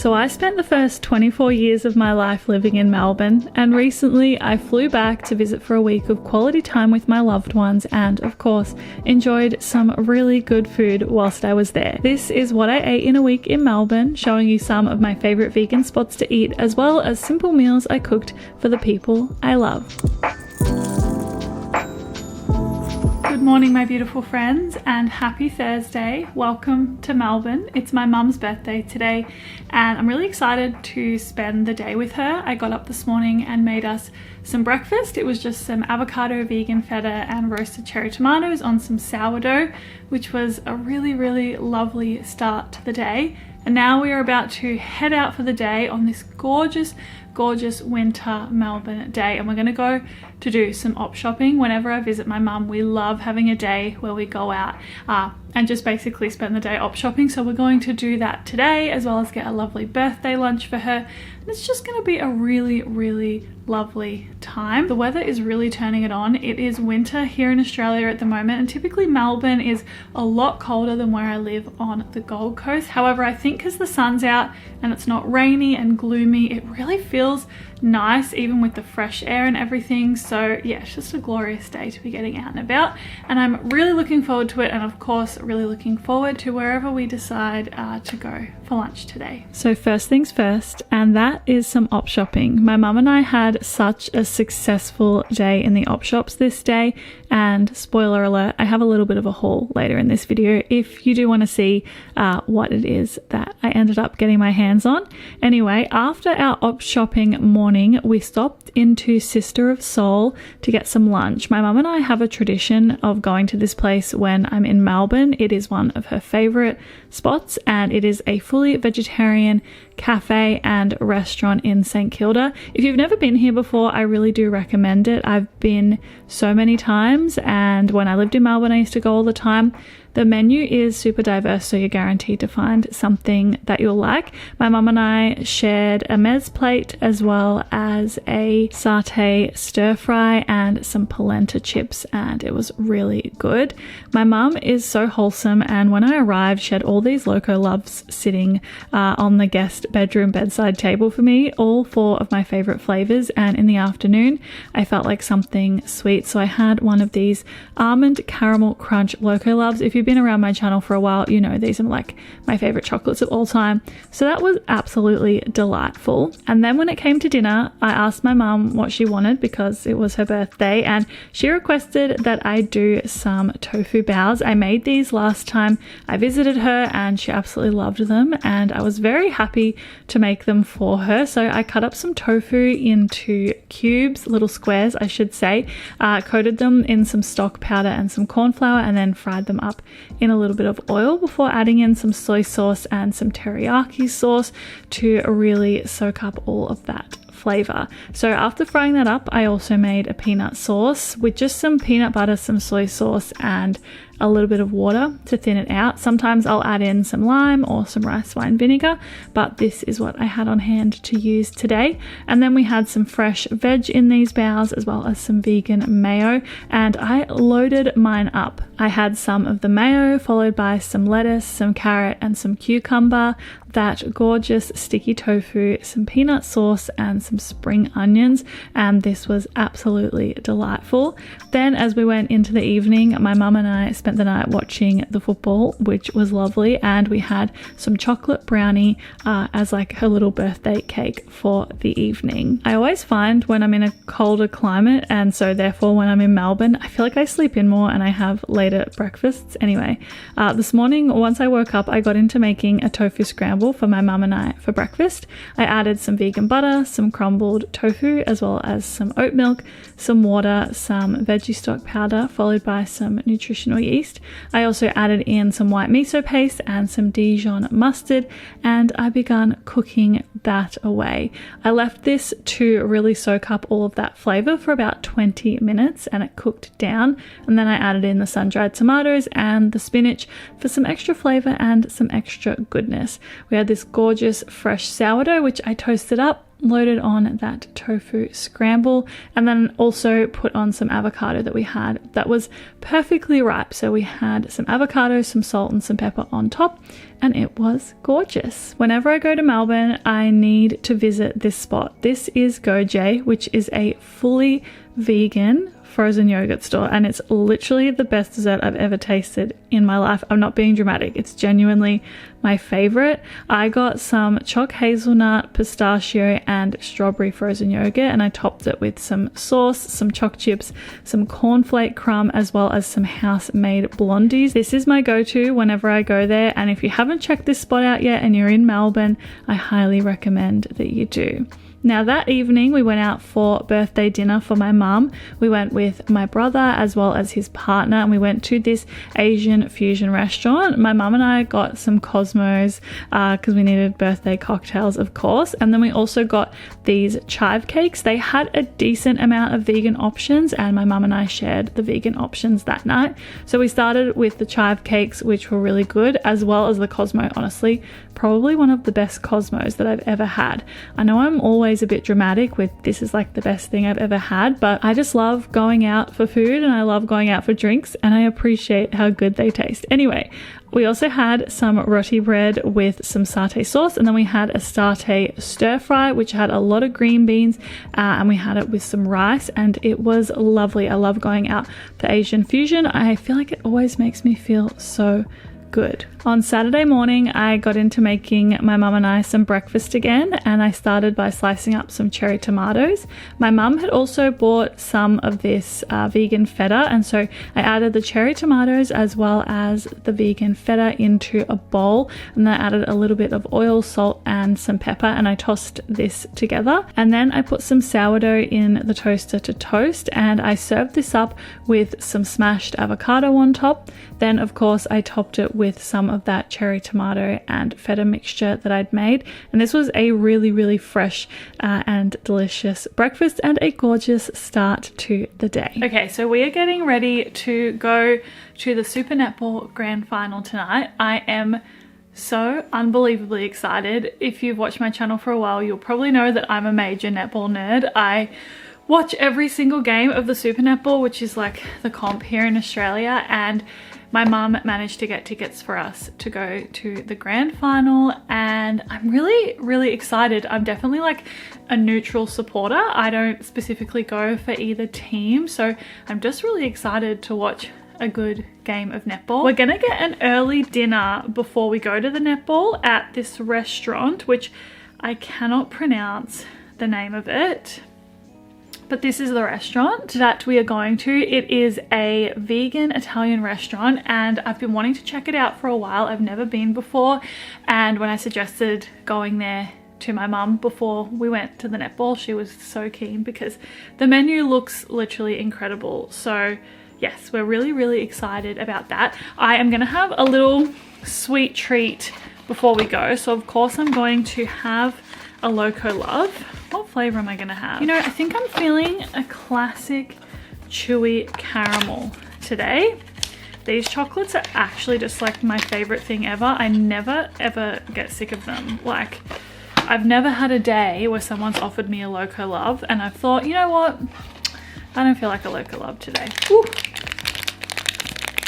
So I spent the first 24 years of my life living in Melbourne, and recently I flew back to visit for a week of quality time with my loved ones and, of course, enjoyed some really good food whilst I was there. This is what I ate in a week in Melbourne, showing you some of my favourite vegan spots to eat as well as simple meals I cooked for the people I love. Good morning, my beautiful friends, and happy Thursday. Welcome to Melbourne. It's my mum's birthday today and I'm really excited to spend the day with her. I got up this morning and made us some breakfast. It was just some avocado, vegan feta and roasted cherry tomatoes on some sourdough, which was a really lovely start to the day. And now we are about to head out for the day on this gorgeous winter Melbourne day, and we're going to go to do some op shopping. Whenever I visit my mum, we love having a day where we go out and just basically spend the day op shopping. So we're going to do that today, as well as get a lovely birthday lunch for her. And it's just going to be a really lovely time. The weather is really turning it on. It is winter here in Australia at the moment, and typically Melbourne is a lot colder than where I live on the Gold Coast. However, I think because the sun's out and it's not rainy and gloomy, it really feels nice even with the fresh air and everything. So yeah, it's just a glorious day to be getting out and about, and I'm really looking forward to it, and of course really looking forward to wherever we decide to go for lunch today. So first things first, and that is some op shopping. My mum and I had such a successful day in the op shops this day, and spoiler alert, I have a little bit of a haul later in this video if you do want to see what it is that I ended up getting my hands on. Anyway, after our op shopping morning, we stopped into Sister of Soul to get some lunch. My mum and I have a tradition of going to this place when I'm in Melbourne. It is one of her favourite spots, and it is a fully vegetarian cafe and restaurant in St Kilda. If you've never been here before, I really do recommend it. I've been so many times, and when I lived in Melbourne I used to go all the time. The menu is super diverse, so you're guaranteed to find something that you'll like. My mum and I shared a mezz plate as well as a satay stir fry and some polenta chips, and it was really good. My mum is so wholesome, and when I arrived she had all these Loco Loves sitting on the guest bedroom bedside table for me, all 4 of my favourite flavours, and in the afternoon I felt like something sweet, so I had one of these almond caramel crunch Loco Loves. If you've been around my channel for a while, you know these are like my favourite chocolates of all time, so that was absolutely delightful. And then when it came to dinner, I asked my mum what she wanted because it was her birthday, and she requested that I do some tofu baos. I made these last time I visited her and she absolutely loved them, and I was very happy to make them for her. So I cut up some tofu into cubes, little squares I should say, coated them in some stock powder and some corn flour, and then fried them up in a little bit of oil before adding in some soy sauce and some teriyaki sauce to really soak up all of that flavor. So after frying that up, I also made a peanut sauce with just some peanut butter, some soy sauce and a little bit of water to thin it out. Sometimes I'll add in some lime or some rice wine vinegar, but this is what I had on hand to use today. And then we had some fresh veg in these baos as well as some vegan mayo, and I loaded mine up. I had some of the mayo followed by some lettuce, some carrot and some cucumber, that gorgeous sticky tofu, some peanut sauce and some spring onions, and this was absolutely delightful. Then as we went into the evening, my mum and I spent the night watching the football, which was lovely, and we had some chocolate brownie as like her little birthday cake for the evening. I always find when I'm in a colder climate, and so therefore when I'm in Melbourne, I feel like I sleep in more and I have later breakfasts. Anyway, this morning once I woke up, I got into making a tofu scramble for my mum and I for breakfast. I added some vegan butter, some crumbled tofu, as well as some oat milk, some water, some veggie stock powder, followed by some nutritional yeast. I also added in some white miso paste and some Dijon mustard, and I began cooking that away. I left this to really soak up all of that flavor for about 20 minutes and it cooked down, and then I added in the sun-dried tomatoes and the spinach for some extra flavor and some extra goodness. We had this gorgeous fresh sourdough which I toasted up loaded on that tofu scramble, and then also put on some avocado that we had that was perfectly ripe. So we had some avocado, some salt and some pepper on top, and it was gorgeous. Whenever I go to Melbourne, I need to visit this spot. This is GoJ, which is a fully vegan frozen yogurt store, and it's literally the best dessert I've ever tasted in my life. I'm not being dramatic, it's genuinely my favorite. I got some choc hazelnut, pistachio and strawberry frozen yogurt, and I topped it with some sauce, some choc chips, some cornflake crumb, as well as some house-made blondies. This is my go-to whenever I go there, and if you haven't checked this spot out yet and you're in Melbourne, I highly recommend that you do. Now that evening we went out for birthday dinner for my mum. We went with my brother as well as his partner, and we went to this Asian fusion restaurant. My mum and I got some Cosmos because we needed birthday cocktails, of course, and then we also got these chive cakes. They had a decent amount of vegan options, and my mum and I shared the vegan options that night. So we started with the chive cakes, which were really good, as well as the Cosmo. Honestly, probably one of the best Cosmos that I've ever had. I know I'm always a bit dramatic with this is like the best thing I've ever had, but I just love going out for food and I love going out for drinks, and I appreciate how good they taste. Anyway, we also had some roti bread with some satay sauce, and then we had a satay stir fry which had a lot of green beans, and we had it with some rice, and it was lovely. I love going out for Asian fusion. I feel like it always makes me feel so good. On Saturday morning, I got into making my mum and I some breakfast again, and I started by slicing up some cherry tomatoes. My mum had also bought some of this vegan feta, and so I added the cherry tomatoes as well as the vegan feta into a bowl, and then I added a little bit of oil, salt and some pepper, and I tossed this together. And then I put some sourdough in the toaster to toast, and I served this up with some smashed avocado on top. Then of course I topped it with some of that cherry tomato and feta mixture that I'd made, and this was a really fresh and delicious breakfast and a gorgeous start to the day. Okay, so we are getting ready to go to the Super Netball Grand Final tonight. I am so unbelievably excited. If you've watched my channel for a while, you'll probably know that I'm a major netball nerd. I watch every single game of the Super Netball, which is like the comp here in Australia, and my mum managed to get tickets for us to go to the grand final, and I'm really excited. I'm definitely like a neutral supporter. I don't specifically go for either team, so I'm just really excited to watch a good game of netball. We're gonna get an early dinner before we go to the netball at this restaurant, which I cannot pronounce the name of it. But this is the restaurant that we are going to. It is a vegan Italian restaurant, and I've been wanting to check it out for a while. I've never been before, and when I suggested going there to my mum before we went to the netball, she was so keen because the menu looks literally incredible. So yes, we're really excited about that. I am gonna have a little sweet treat before we go. So of course I'm going to have a Loco Love. What flavor am I gonna have? You know, I think I'm feeling a classic chewy caramel today. These chocolates are actually just like my favorite thing ever. I never ever get sick of them. Like, I've never had a day where someone's offered me a Loco Love and I've thought, you know what? I don't feel like a Loco Love today. Woo.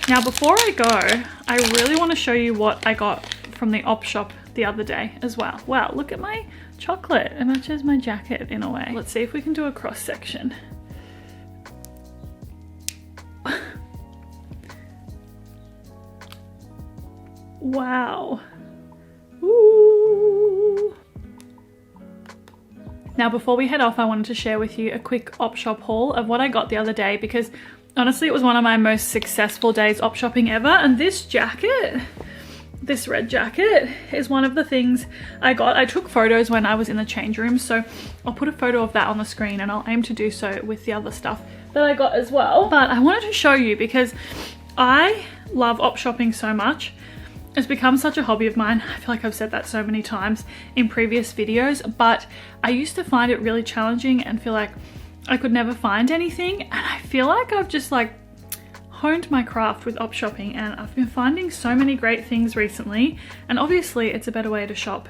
Now before I go, I really want to show you what I got from the op shop the other day as well. Wow, look at my chocolate. It matches my jacket in a way. Let's see if we can do a cross section. Wow. Ooh. Now before we head off, I wanted to share with you a quick op shop haul of what I got the other day, because honestly it was one of my most successful days op shopping ever. And this jacket, this red jacket, is one of the things I got. I took photos when I was in the change room, so I'll put a photo of that on the screen, and I'll aim to do so with the other stuff that I got as well. But I wanted to show you because I love op shopping so much. It's become such a hobby of mine. I feel like I've said that so many times in previous videos, but I used to find it really challenging and feel like I could never find anything. And I feel like I've just like honed my craft with op shopping, and I've been finding so many great things recently. And obviously it's a better way to shop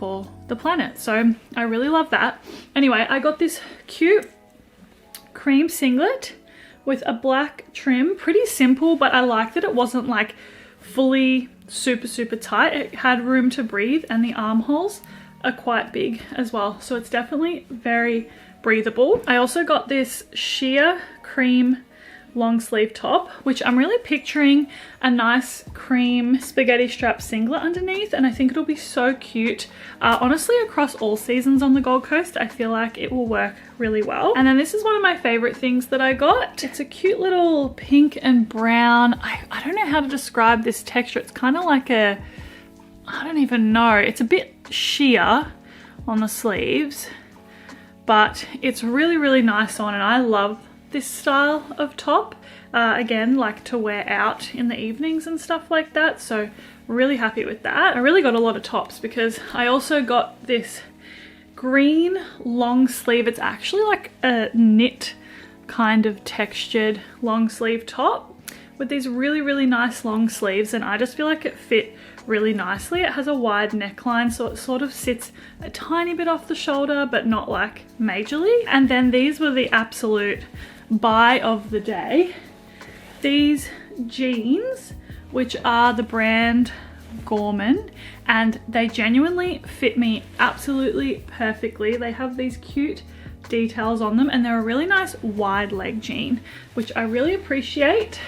for the planet. So I really love that. Anyway, I got this cute cream singlet with a black trim. Pretty simple, but I like that it wasn't like fully super tight. It had room to breathe, and the armholes are quite big as well. So it's definitely very breathable. I also got this sheer cream long sleeve top, which I'm really picturing a nice cream spaghetti strap singlet underneath, and I think it'll be so cute. Honestly, across all seasons on the Gold Coast, I feel like it will work really well. And then this is one of my favorite things that I got. It's a cute little pink and brown, I don't know how to describe this texture. It's kind of like a, I don't even know, it's a bit sheer on the sleeves, but it's really nice on, and I love this style of top. Again, like to wear out in the evenings and stuff like that, so really happy with that. I really got a lot of tops because I also got this green long sleeve. It's actually like a knit kind of textured long sleeve top with these really nice long sleeves, and I just feel like it fit really nicely. It has a wide neckline, so it sort of sits a tiny bit off the shoulder, but not like majorly. And then these were the absolute buy of the day. These jeans, which are the brand Gorman, and they genuinely fit me absolutely perfectly. They have these cute details on them, and they're a really nice wide leg jean, which I really appreciate.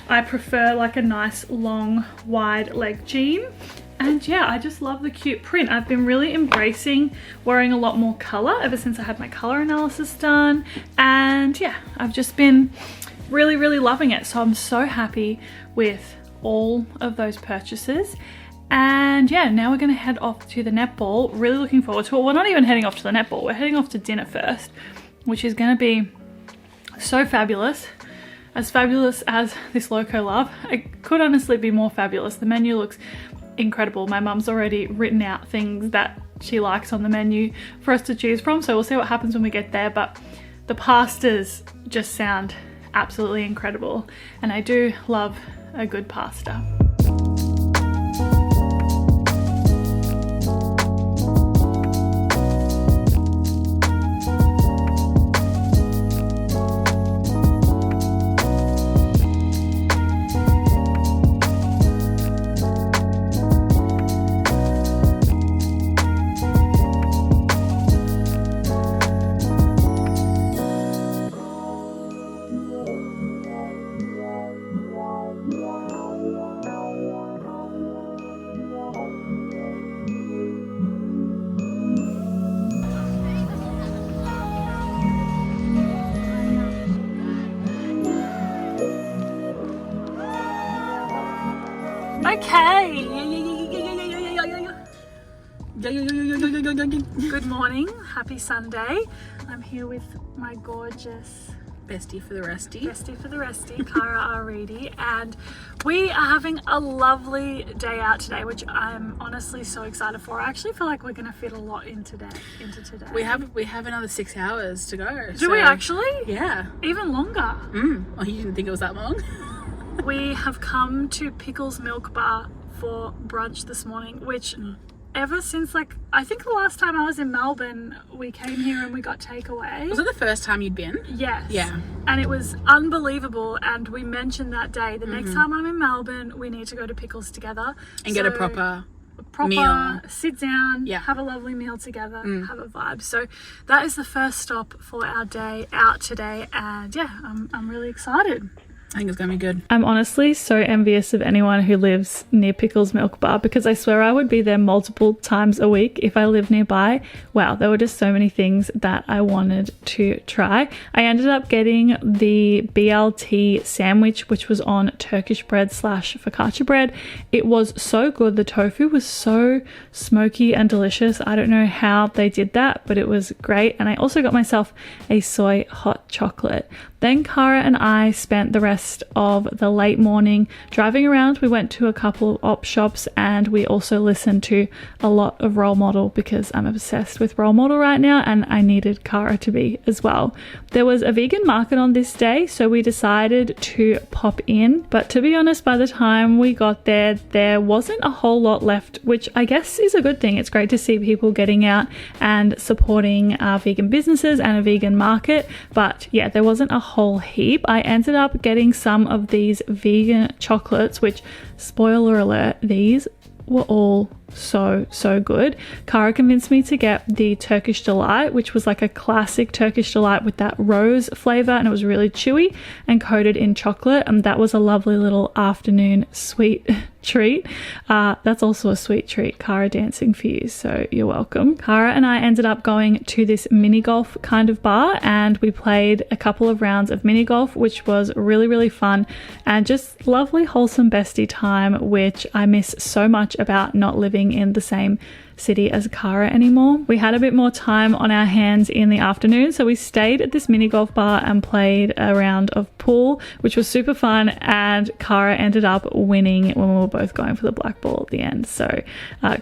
I prefer like a nice long wide leg jean. And yeah, I just love the cute print. I've been really embracing wearing a lot more color ever since I had my color analysis done. And yeah, I've just been really loving it. So I'm so happy with all of those purchases. And yeah, now we're gonna head off to the netball. Really looking forward to it. We're not even heading off to the netball. We're heading off to dinner first, which is gonna be so fabulous. As fabulous as this Loco Love. It could honestly be more fabulous. The menu looks incredible. My mum's already written out things that she likes on the menu for us to choose from, so we'll see what happens when we get there. But the pastas just sound absolutely incredible, and I do love a good pasta. Okay. Good morning. Happy Sunday. I'm here with my gorgeous bestie for the resty, Cara Aridi, and we are having a lovely day out today, which I'm honestly so excited for. I actually feel like we're gonna fit a lot into today. We have another 6 hours to go. Do we actually? Yeah. Even longer. Oh, you didn't think it was that long? We have come to Pickles Milk Bar for brunch this morning, which ever since, like, I think the last time I was in Melbourne, we came here and we got takeaway. Was it the first time you'd been? Yes. Yeah. And it was unbelievable, and we mentioned that day, the next time I'm in Melbourne, we need to go to Pickles together. And get a proper meal. Sit down, have a lovely meal together, have a vibe. So that is the first stop for our day out today, and yeah, I'm really excited. I think it's gonna be good. I'm honestly so envious of anyone who lives near Pickles Milk Bar, because I swear I would be there multiple times a week if I lived nearby. Wow, there were just so many things that I wanted to try. I ended up getting the BLT sandwich, which was on Turkish bread / focaccia bread. It was so good. The tofu was so smoky and delicious. I don't know how they did that, but it was great. And I also got myself a soy hot chocolate. Then Cara and I spent the rest of the late morning driving around. We went to a couple of op shops and we also listened to a lot of Role Model because I'm obsessed with Role Model right now and I needed Cara to be as well. There was a vegan market on this day, so we decided to pop in, but to be honest, by the time we got there, there wasn't a whole lot left, which I guess is a good thing. It's great to see people getting out and supporting vegan businesses and a vegan market, but yeah, there wasn't a whole heap. I ended up getting some of these vegan chocolates, which, spoiler alert, these were all so good. Cara convinced me to get the Turkish Delight, which was like a classic Turkish Delight with that rose flavor, and it was really chewy and coated in chocolate, and that was a lovely little afternoon sweet treat. That's also a sweet treat, Cara dancing for you, so you're welcome. Cara and I ended up going to this mini golf kind of bar and we played a couple of rounds of mini golf, which was really fun and just lovely wholesome bestie time, which I miss so much about not living in the same city as Cara anymore. We had a bit more time on our hands in the afternoon, so we stayed at this mini golf bar and played a round of pool, which was super fun, and Cara ended up winning when we were both going for the black ball at the end, so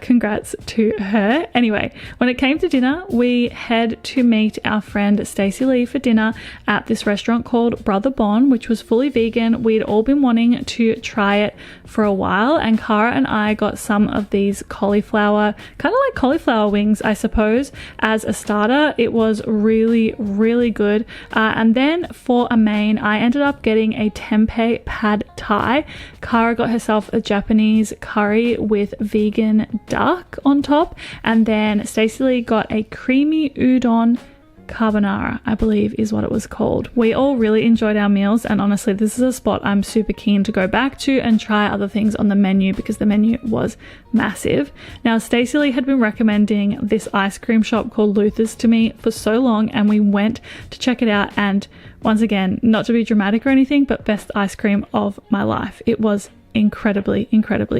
congrats to her. Anyway, when it came to dinner, we had to meet our friend Stacey Lee for dinner at this restaurant called Brother Bon, which was fully vegan. We'd all been wanting to try it for a while, and Cara and I got some of these cauliflower, kind of like cauliflower wings, I suppose, as a starter. It was really good. And then for a main, I ended up getting a tempeh pad thai. Cara got herself a Japanese curry with vegan duck on top, and then Stacey Lee got a creamy udon carbonara, I believe is what it was called. We all really enjoyed our meals, and honestly, this is a spot I'm super keen to go back to and try other things on the menu because the menu was massive. Now, Stacey Lee had been recommending this ice cream shop called Luther's to me for so long, and we went to check it out, and once again, not to be dramatic or anything, but best ice cream of my life. It was incredibly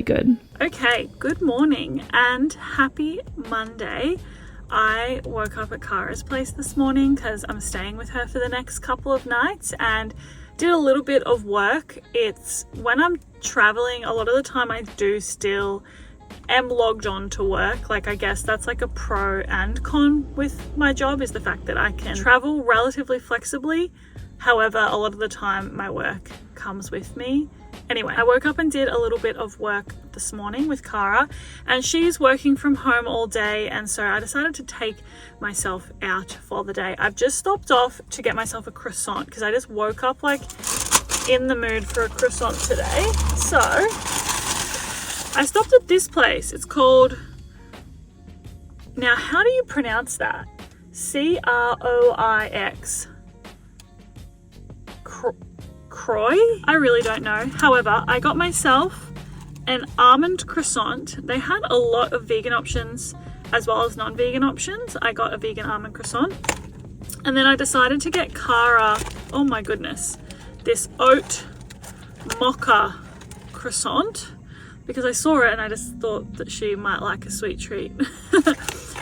good. Okay, good morning and happy Monday. I woke up at Cara's place this morning because I'm staying with her for the next couple of nights and did a little bit of work. It's when I'm traveling, a lot of the time I do still am logged on to work. Like, I guess that's like a pro and con with my job, is the fact that I can travel relatively flexibly. However, a lot of the time my work comes with me. Anyway, I woke up and did a little bit of work this morning with Cara, and she's working from home all day, and so I decided to take myself out for the day. I've just stopped off to get myself a croissant because I just woke up like in the mood for a croissant today. So I stopped at this place. It's called, now how do you pronounce that? Croix. Croy? I really don't know. However, I got myself an almond croissant. They had a lot of vegan options as well as non-vegan options. I got a vegan almond croissant. And then I decided to get Cara, oh my goodness, this oat mocha croissant because I saw it and I just thought that she might like a sweet treat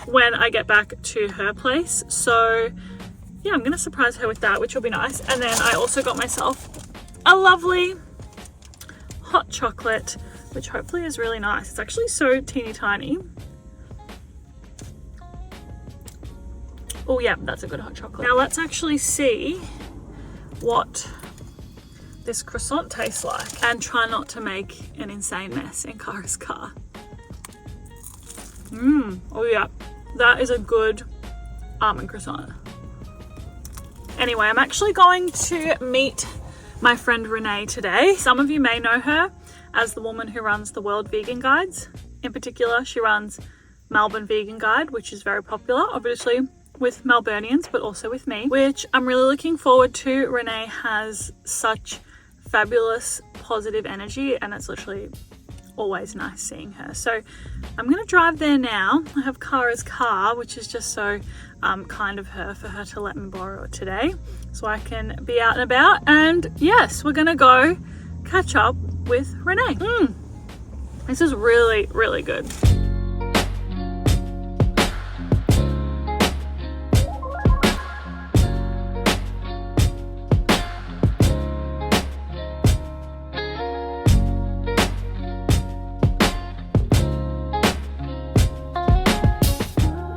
when I get back to her place. So yeah, I'm gonna surprise her with that, which will be nice. And then I also got myself a lovely hot chocolate, which hopefully is really nice. It's actually so teeny tiny. Oh yeah, that's a good hot chocolate. Now let's actually see what this croissant tastes like and try not to make an insane mess in Cara's car. Oh yeah, that is a good almond croissant. Anyway, I'm actually going to meet my friend Renee today. Some of you may know her as the woman who runs the World Vegan Guides. In particular, she runs Melbourne Vegan Guide, which is very popular, obviously with Melburnians, but also with me, which I'm really looking forward to. Renee has such fabulous positive energy, and it's literally always nice seeing her. So I'm gonna drive there now. I have Cara's car, which is just so kind of her for her to let me borrow it today so I can be out and about. And yes, we're gonna go catch up with Renee. This is really good.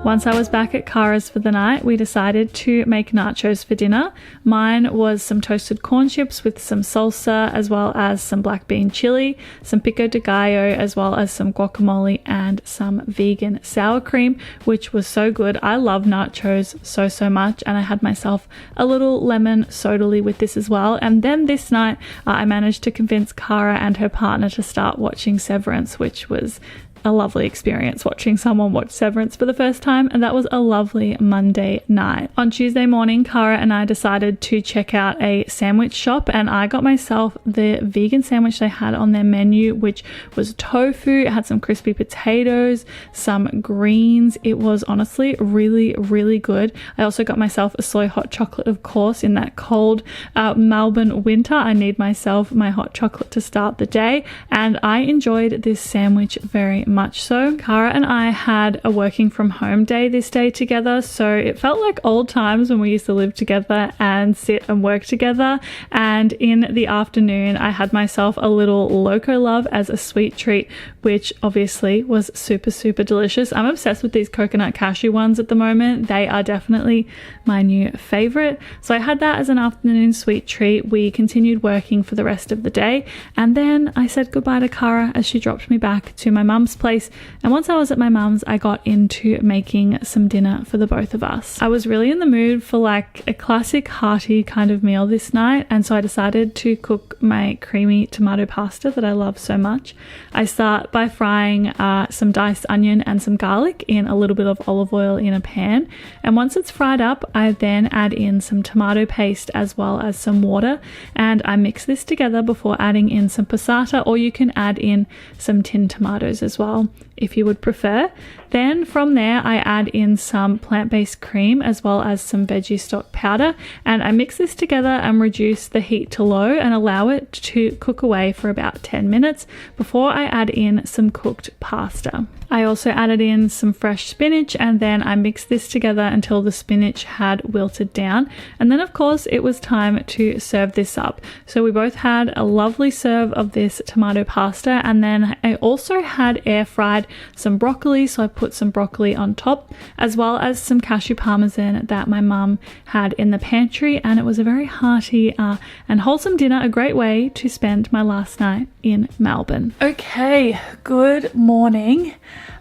Once I was back at Kara's for the night, we decided to make nachos for dinner. Mine was some toasted corn chips with some salsa, as well as some black bean chili, some pico de gallo, as well as some guacamole and some vegan sour cream, which was so good. I love nachos so much, and I had myself a little lemon sodally with this as well. And then this night, I managed to convince Kara and her partner to start watching Severance, which was a lovely experience watching someone watch Severance for the first time, and that was a lovely Monday night. On Tuesday morning, Kara and I decided to check out a sandwich shop, and I got myself the vegan sandwich they had on their menu, which was tofu. It had some crispy potatoes, some greens. It was honestly really good. I also got myself a soy hot chocolate, of course. In that cold Melbourne winter, I need myself my hot chocolate to start the day, and I enjoyed this sandwich very much so. Kara and I had a working from home day this day together, so it felt like old times when we used to live together and sit and work together. And in the afternoon, I had myself a little Loco Love as a sweet treat, which obviously was super delicious. I'm obsessed with these coconut cashew ones at the moment. They are definitely my new favorite. So I had that as an afternoon sweet treat. We continued working for the rest of the day, and then I said goodbye to Kara as she dropped me back to my mum's place. And once I was at my mum's, I got into making some dinner for the both of us. I was really in the mood for like a classic hearty kind of meal this night, and so I decided to cook my creamy tomato pasta that I love so much. I start by frying some diced onion and some garlic in a little bit of olive oil in a pan, and once it's fried up, I then add in some tomato paste as well as some water, and I mix this together before adding in some passata, or you can add in some tinned tomatoes as well if you would prefer. Then from there, I add in some plant-based cream as well as some veggie stock powder, and I mix this together and reduce the heat to low and allow it to cook away for about 10 minutes before I add in some cooked pasta. I also added in some fresh spinach, and then I mixed this together until the spinach had wilted down. And then of course it was time to serve this up. So we both had a lovely serve of this tomato pasta, and then I also had air fried some broccoli, so I put some broccoli on top, as well as some cashew parmesan that my mum had in the pantry, and it was a very hearty and wholesome dinner, a great way to spend my last night in Melbourne. Okay, good morning.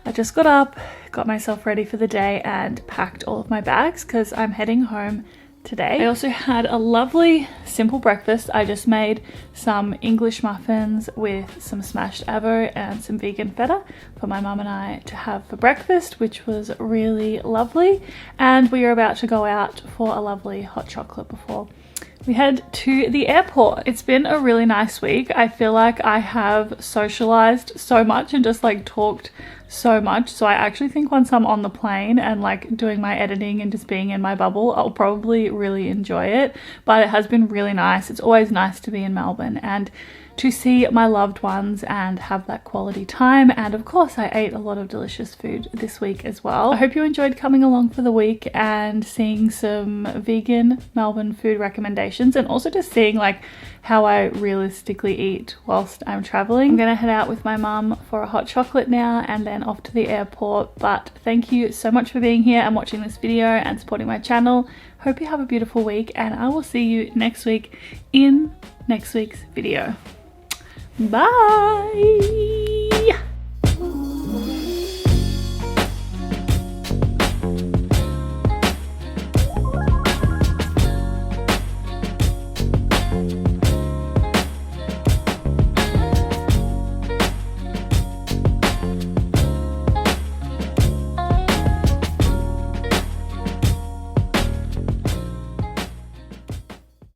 I just got up, got myself ready for the day and packed all of my bags because I'm heading home today. I also had a lovely simple breakfast. I just made some English muffins with some smashed avo and some vegan feta for my mum and I to have for breakfast, which was really lovely. And we are about to go out for a lovely hot chocolate before we head to the airport. It's been a really nice week. I feel like I have socialized so much and just like talked so much. So I actually think once I'm on the plane and like doing my editing and just being in my bubble, I'll probably really enjoy it. But it has been really nice. It's always nice to be in Melbourne and to see my loved ones and have that quality time. And of course I ate a lot of delicious food this week as well. I hope you enjoyed coming along for the week and seeing some vegan Melbourne food recommendations, and also just seeing like how I realistically eat whilst I'm traveling. I'm gonna head out with my mum for a hot chocolate now and then off to the airport. But thank you so much for being here and watching this video and supporting my channel. Hope you have a beautiful week, and I will see you next week in next week's video. Bye.